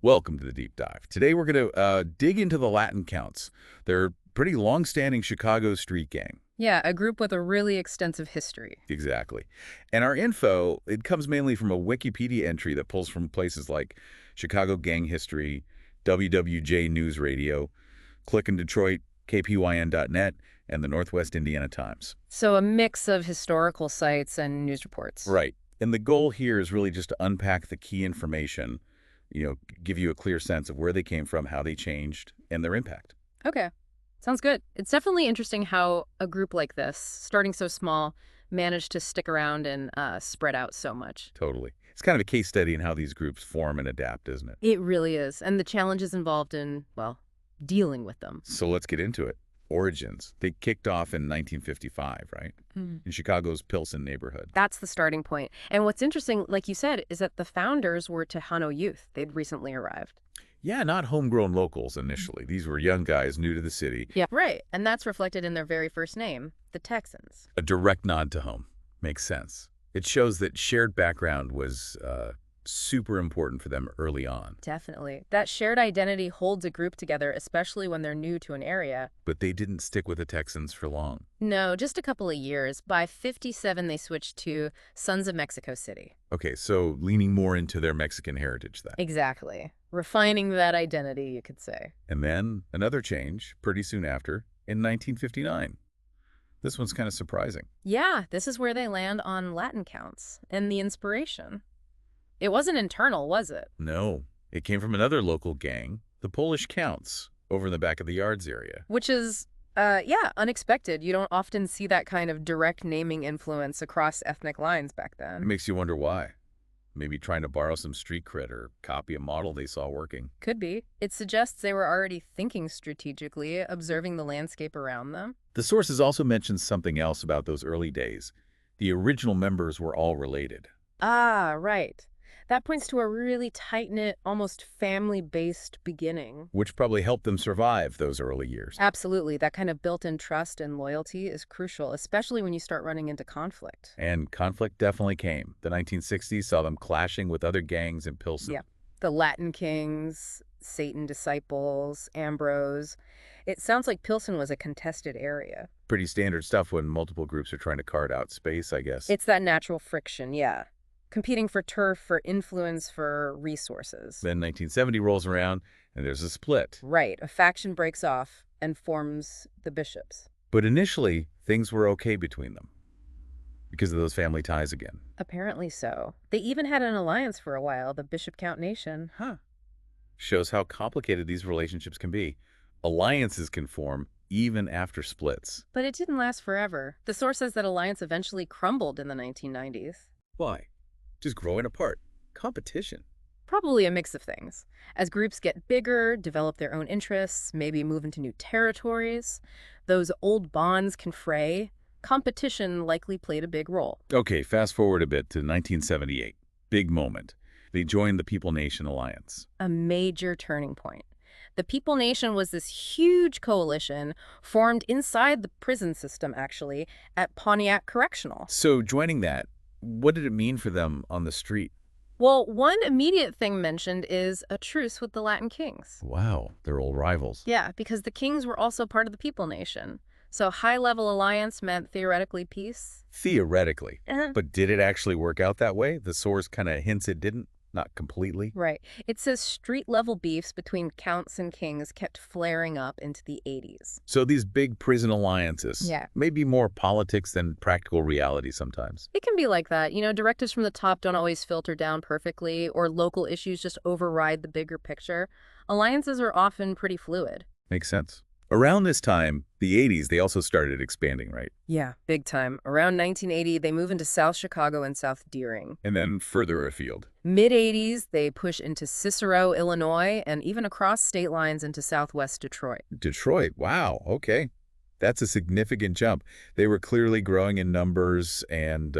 Welcome to the Deep Dive. Today we're going to dig into the Latin Counts. They're a pretty long-standing Chicago street gang. Yeah, a group with a really extensive history. Exactly. And our info, it comes mainly from a Wikipedia entry that pulls from places like Chicago Gang History, WWJ News Radio, Click in Detroit, KPYN.net, and the Northwest Indiana Times. So a mix of historical sites and news reports. Right. And the goal here is really just to unpack the key information, give you a clear sense of where they came from, how they changed, and their impact. Okay, sounds good. It's definitely interesting how a group like this, starting so small, managed to stick around and spread out so much. Totally. It's kind of a case study in how these groups form and adapt, isn't it? It really is. And the challenges involved in, well, dealing with them. So let's get into it. Origins. They kicked off in 1955, right? In Chicago's Pilsen neighborhood. That's the starting point. And what's interesting, like you said, is that the founders were Tejano youth. They'd recently arrived. Yeah, not homegrown locals initially. These were young guys new to the city. Yeah, right. And that's reflected in their very first name, the Texans. A direct nod to home. Makes sense. It shows that shared background was super important for them early on. Definitely. That shared identity holds a group together, especially when they're new to an area. But they didn't stick with the Texans for long. No, just a couple of years. By 57, they switched to Sons of Mexico City. Okay, so leaning more into their Mexican heritage then. Exactly. Refining that identity, you could say. And then another change pretty soon after in 1959. This one's kind of surprising. Yeah, this is where they land on Latin counts and the inspiration. It wasn't internal, was it? No, it came from another local gang, the Polish Counts, over in the back of the yards area. Which is, yeah, unexpected. You don't often see that kind of direct naming influence across ethnic lines back It then. makes you wonder why. Maybe trying to borrow some street cred or copy a model they saw working. Could be. It suggests they were already thinking strategically, observing the landscape around them. The sources also mention something else about those early days. The original members were all related. Ah, right. That points to a really tight-knit, almost family-based beginning. Which probably helped them survive those early years. Absolutely. That kind of built-in trust and loyalty is crucial, especially when you start running into conflict. And conflict definitely came. The 1960s saw them clashing with other gangs in Pilsen. Yeah. The Latin Kings, Satan Disciples, Ambrose. It sounds like Pilsen was a contested area. Pretty standard stuff when multiple groups are trying to cart out space, I guess. It's that natural friction, yeah. Competing for turf, for influence, for resources. Then 1970 rolls around, and there's a split. Right. A faction breaks off and forms the bishops. But initially, things were okay between them because of those family ties again. Apparently so. They even had an alliance for a while, the Bishop Count Nation. Huh. Shows how complicated these relationships can be. Alliances can form even after splits. But it didn't last forever. The source says that alliance eventually crumbled in the 1990s. Why? Just growing apart. Competition. Probably a mix of things. As groups get bigger, develop their own interests, maybe move into new territories, those old bonds can fray. Competition likely played a big role. Okay, fast forward a bit to 1978. Big moment. They joined the People Nation Alliance. A major turning point. The People Nation was this huge coalition formed inside the prison system, actually, at Pontiac Correctional. So joining that, what did it mean for them on the street? Well, one immediate thing mentioned is a truce with the Latin Kings. Wow, they're old rivals. Yeah, because the Kings were also part of the People Nation. So high-level alliance meant theoretically peace. Theoretically. But did it actually work out that way? The source kind of hints it didn't. Not completely. Right. It says street-level beefs between counts and kings kept flaring up into the 80s. So these big prison alliances, Yeah. maybe more politics than practical reality sometimes. It can be like that. You know, directives from the top don't always filter down perfectly, or local issues just override the bigger picture. Alliances are often pretty fluid. Makes sense. Around this time, the 80s, they also started expanding, right? Yeah, big time. Around 1980, they move into South Chicago and South Deering. And then further afield. Mid-80s, they push into Cicero, Illinois, and even across state lines into Southwest Detroit. Detroit, wow, okay. That's a significant jump. They were clearly growing in numbers and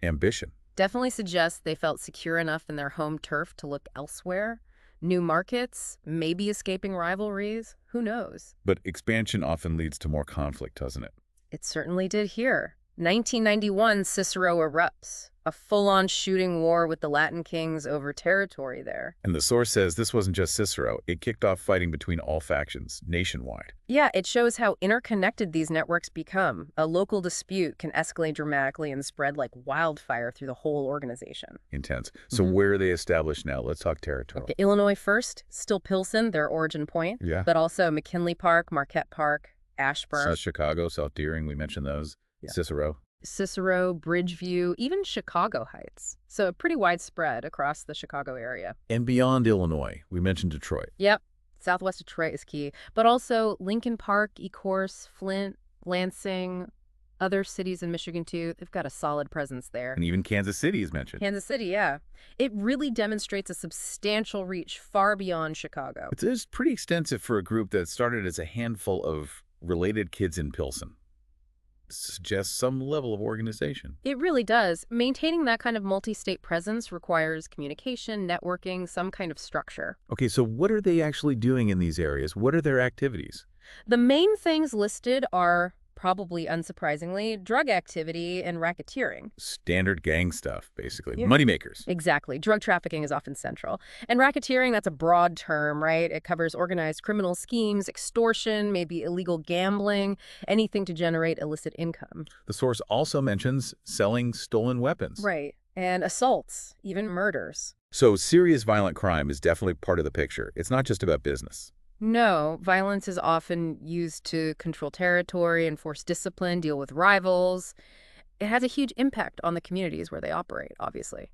ambition. Definitely suggests they felt secure enough in their home turf to look elsewhere. New markets, maybe escaping rivalries, who knows? But expansion often leads to more conflict, doesn't it? It certainly did here. 1991, Cicero erupts, a full-on shooting war with the Latin kings over territory there. And the source says this wasn't just Cicero. It kicked off fighting between all factions nationwide. Yeah, it shows how interconnected these networks become. A local dispute can escalate dramatically and spread like wildfire through the whole organization. Intense. So where are they established now? Let's talk territory. Okay, Illinois first, still Pilsen, their origin point, Yeah. but also McKinley Park, Marquette Park, Ashburn. South Chicago, South Deering, we mentioned those. Yeah. Cicero. Bridgeview, even Chicago Heights. So pretty widespread across the Chicago area. And beyond Illinois, we mentioned Detroit. Yep, Southwest Detroit is key, but also Lincoln Park, Ecorse, Flint, Lansing, other cities in Michigan too. They've got a solid presence there. And even Kansas City is mentioned. Kansas City, yeah. It really demonstrates a substantial reach far beyond Chicago. It's pretty extensive for a group that started as a handful of related kids in Pilsen. Suggests some level of organization. It really does. Maintaining that kind of multi-state presence requires communication, networking, some kind of structure. Okay, so what are they actually doing in these areas? What are their activities? The main things listed are, probably unsurprisingly, drug activity and racketeering. Standard gang stuff, basically. Yeah. Moneymakers. Exactly. Drug trafficking is often central. And racketeering, that's a broad term, right? It covers organized criminal schemes, extortion, maybe illegal gambling, anything to generate illicit income. The source also mentions selling stolen weapons. Right. And assaults, even murders. So serious violent crime is definitely part of the picture. It's not just about business. No, violence is often used to control territory, enforce discipline, deal with rivals. It has a huge impact on the communities where they operate, obviously.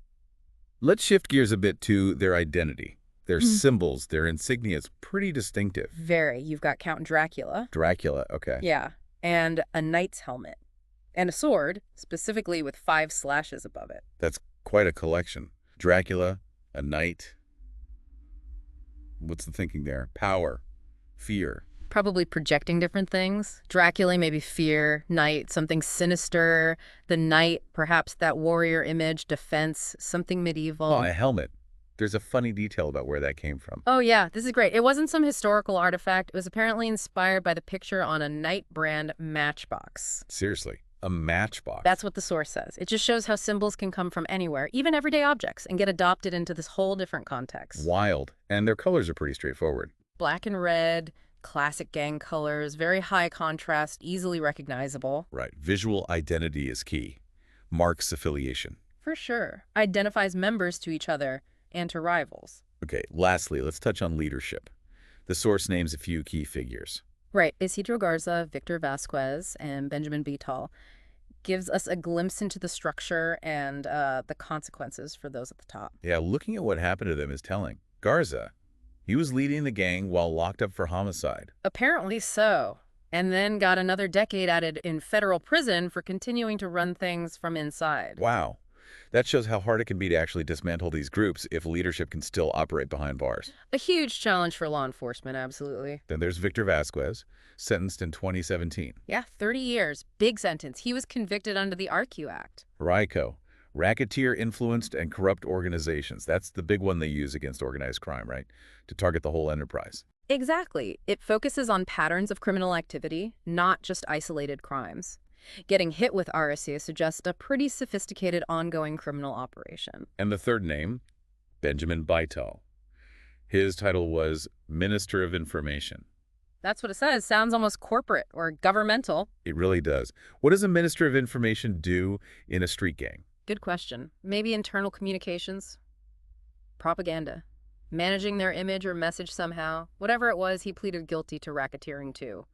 Let's shift gears a bit to their identity. Their symbols, their insignia is pretty distinctive. Very. You've got Count Dracula. Dracula, okay. Yeah. And a knight's helmet. And a sword, specifically with 5 slashes above it. That's quite a collection. Dracula, a knight. What's the thinking there? Power, fear. Probably projecting different things. Dracula, maybe fear. Knight, something sinister. The knight, perhaps that warrior image, defense, something medieval. Oh, a helmet. There's a funny detail about where that came from. Oh, yeah, this is great. It wasn't some historical artifact. It was apparently inspired by the picture on a Knight brand matchbox. Seriously, a matchbox. That's what the source says. It just shows how symbols can come from anywhere, even everyday objects, and get adopted into this whole different context. Wild. And their colors are pretty straightforward. Black and red, classic gang colors, very high contrast, easily recognizable. Right. Visual identity is key. Marks affiliation. For sure. Identifies members to each other and to rivals. Okay, lastly, let's touch on leadership. The source names a few key figures. Right. Isidro Garza, Victor Vasquez, and Benjamin Beatal gives us a glimpse into the structure and the consequences for those at the top. Yeah, looking at what happened to them is telling. Garza, he was leading the gang while locked up for homicide. Apparently so. And then got another decade added in federal prison for continuing to run things from inside. Wow. That shows how hard it can be to actually dismantle these groups if leadership can still operate behind bars. A huge challenge for law enforcement, absolutely. Then there's Victor Vasquez, sentenced in 2017. Yeah, 30 years. Big sentence. He was convicted under the RQ Act. RICO, racketeer-influenced and corrupt organizations. That's the big one they use against organized crime, right? To target the whole enterprise. Exactly. It focuses on patterns of criminal activity, not just isolated crimes. Getting hit with RSC suggests a pretty sophisticated ongoing criminal operation. And the third name, Benjamin Beatal. His title was Minister of Information. That's what it says. Sounds almost corporate or governmental. It really does. What does a Minister of Information do in a street gang? Good question. Maybe internal communications? Propaganda. Managing their image or message somehow. Whatever it was, he pleaded guilty to racketeering too.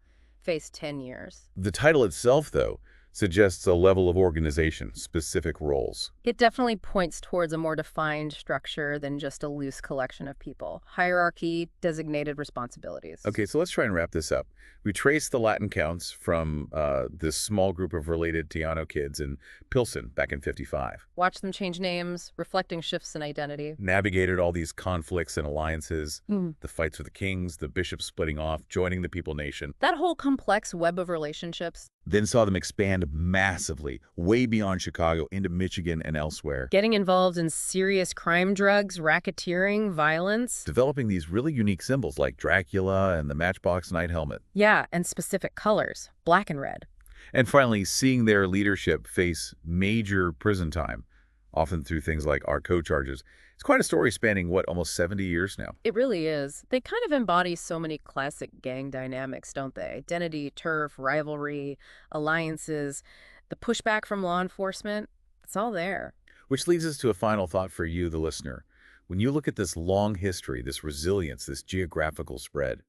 Faced 10 years. The title itself, though, suggests a level of organization, specific roles. It definitely points towards a more defined structure than just a loose collection of people. Hierarchy, designated responsibilities. Okay, so let's try and wrap this up. We traced the Latin counts from this small group of related Teano kids in Pilsen back in '55. Watch them change names, reflecting shifts in identity. Navigated all these conflicts and alliances, the fights with the kings, the bishops splitting off, joining the People Nation. That whole complex web of relationships. Then saw them expand massively, way beyond Chicago, into Michigan and elsewhere. Getting involved in serious crime, drugs, racketeering, violence. Developing these really unique symbols like Dracula and the Matchbox Knight helmet. Yeah, and specific colors, black and red. And finally, seeing their leadership face major prison time, often through things like RCO charges. It's quite a story spanning, what, almost 70 years now. It really is. They kind of embody so many classic gang dynamics, don't they? Identity, turf, rivalry, alliances, the pushback from law enforcement. It's all there. Which leads us to a final thought for you, the listener. When you look at this long history, this resilience, this geographical spread,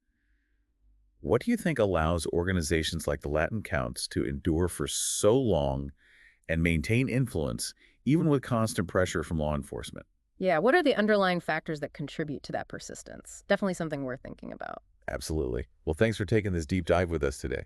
what do you think allows organizations like the Latin Counts to endure for so long and maintain influence, even with constant pressure from law enforcement? Yeah, what are the underlying factors that contribute to that persistence? Definitely something worth thinking about. Absolutely. Well, thanks for taking this deep dive with us today.